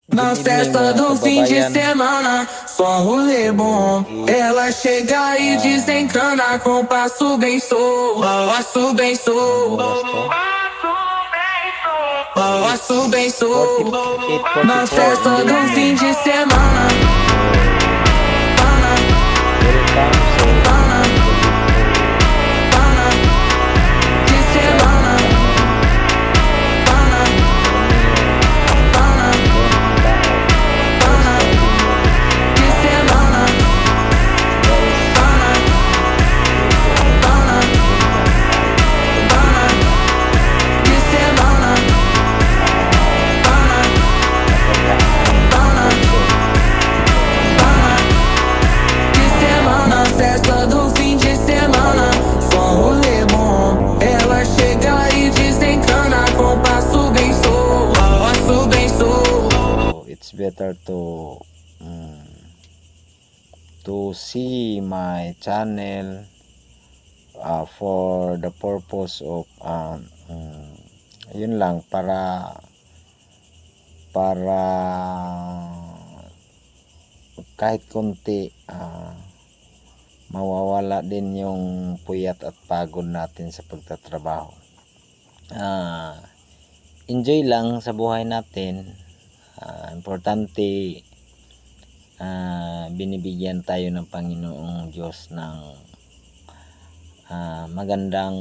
Na Good evening festa mga do fim de kababayan. semana, só rolê bom. Ela It's chega e desencana com passo bem solto. Passo bem anong solto. oras to? So Passo bem it's solto. Na 8:44 in festa the do fim evening. de semana. So welcome. So don't forget to De subscribe my semana. channel. Show me your don't baon or spending money. De semana. Guys, medyo nag-iingan kahit content nga at De least semana. mapagaan ang puso o kasama De mga semana. Festa do fim de semana. kababayan natin Só abroad. rolê bom. Ela chega e desencana com passo bem solto. Passo bem solto. So it's better mm, to see my channel for the purpose of yun lang, para kahit konti mawawala din yung puyat at pagod natin sa pagtatrabaho. Enjoy lang sa buhay natin. Importante binibigyan tayo ng Panginoong Diyos ng magandang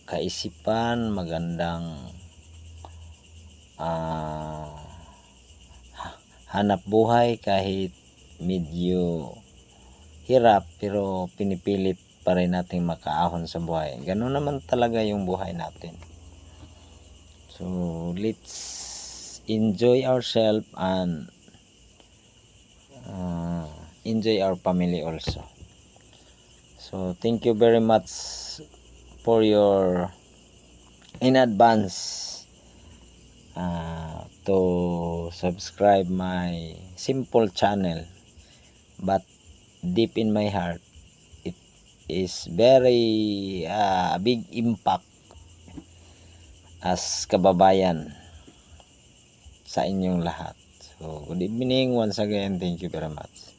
kaisipan, magandang hanap buhay kahit medyo hirap, pero pinipilit pa rin natin makaahon sa buhay. Ganun naman talaga yung buhay natin. So let's enjoy ourselves and enjoy our family also. So thank you very much for your in advance to subscribe my simple channel, but deep in my heart it is very big impact as kababayan sa inyong lahat. So good evening once again, thank you very much.